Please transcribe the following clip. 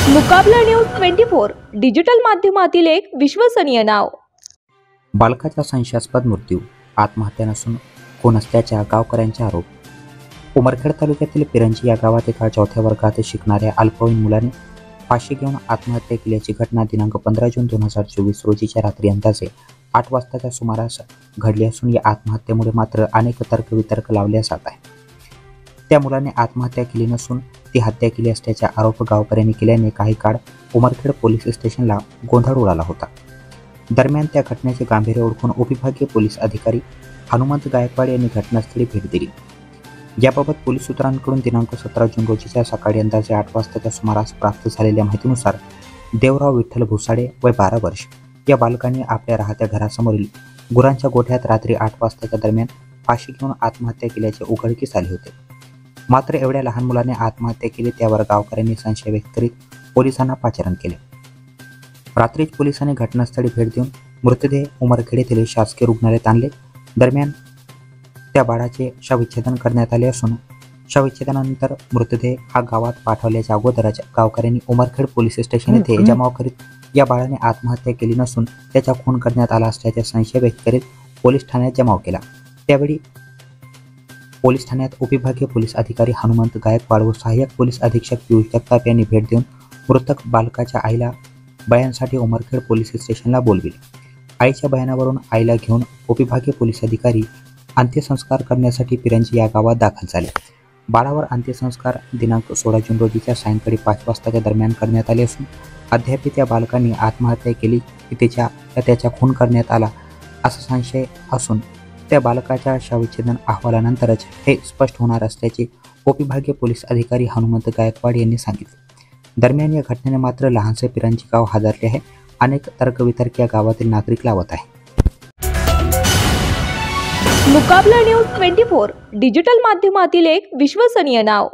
मुकाबला news 24 digital माध्यमातील एक विश्वसनीय नाव। बालकाचा संशयास्पद मृत्यू, आत्महत्या नसून खून असल्याच्या गावकऱ्यांचे आरोप। उमरखेड तालुक्यातील पिरंजी या गावात एका चौथ्या वर्गात शिकणाऱ्या अल्पवयीन मुलाने फाशी घेऊन आत्महत्या केल्याची घटना दिनांक 15 जून 2024 रोजीच्या रात्री अंदाजे 8 वाजताच्या सुमारास घडली असून या आत्महत्येमुळे मात्र अनेक तर्कवितर्क लावले जात आहे। त्या मुलाने आत्महत्या केली नसून ती हत्या केली असल्याचा आरोप गावकऱ्यांनी केल्याने काही काळ उमरखेड पोलीस स्टेशनला गोंधळ उडाला होता। दरम्यान त्या घटनेचे गांभीर्य ओळखून उपविभागीय पोलीस अधिकारी हनुमंत गायकवाड यांनी घटनास्थळी भेट दिली। याबाबत पोलीस सूत्रांकडून दिनांक 17 जून रोजीच्या सकाळी अंदाजे 8 वाजताच्या सुमारास प्राप्त झालेल्या माहितीनुसार देवराव विठ्ठल भुसाडे वय 12 वर्ष या बालकाने आपल्या राहत्या घरासमोरील गुरांच्या गोठ्यात रात्री 8 वाजताच्या दरम्यान फाशी घेऊन आत्महत्या केल्याचे उघडकीस आले होते। मात्र एवढ्या लहान मुलाने आत्महत्या केली त्यावर गावकऱ्यांनी संशय व्यक्त करीत पोलिसांना पाचारण केले। रात्रीच पोलिसांनी घटनास्थळी भेट देऊन मृतदेह उमरखेड येथील शासकीय रुग्णालयात आणले। दरम्यान त्या बाळाचे शवविच्छेदन करण्यात आले असून शवविच्छेदनानंतर मृतदेह हा गावात पाठवल्याच्या अगोदरच गावकऱ्यांनी उमरखेड पोलीस स्टेशन येथे जमाव करीत या बाळाने आत्महत्या केली नसून त्याचा खून करण्यात आला असल्याचा संशय व्यक्त करीत पोलीस ठाण्यात जमाव केला। त्यावेळी पोलीस ठाण्यात उपविभागीय पोलीस अधिकारी हनुमंत गायकवाड व सहाय्यक पोलीस अधीक्षक पियुष जगताप यांनी भेट देऊन मृतक बालकाच्या आईला बयानासाठी उमरखेड पोलीस स्टेशनला बोलविले। आईच्या बयानावरून आईला घेऊन उपविभागीय पोलीस अधिकारी अंत्यसंस्कार करण्यासाठी पिरंजी या गावात दाखल झाले। बाळावर अंत्यसंस्कार दिनांक 16 जून रोजीच्या सायंकाळी 5 वाजताच्या दरम्यान करण्यात आले असून अद्याप त्या बालकाने आत्महत्या केली की त्याचा खून करण्यात आला असा संशय असून त्या बालकाच्या शवविच्छेदन अहवालानंतरच हे स्पष्ट होणार असल्याचे उपविभागीय पोलीस अधिकारी हनुमंत गायकवाड यांनी सांगितले। दरम्यान या घटनेने मात्र लहानसे पिरंजी गाव हादरले आहे। अनेक तर्कवितर्क या गावातील नागरिक लावत आहे। मुकाबला न्यूज 24 डिजिटल माध्यमातील एक विश्वसनीय नाव।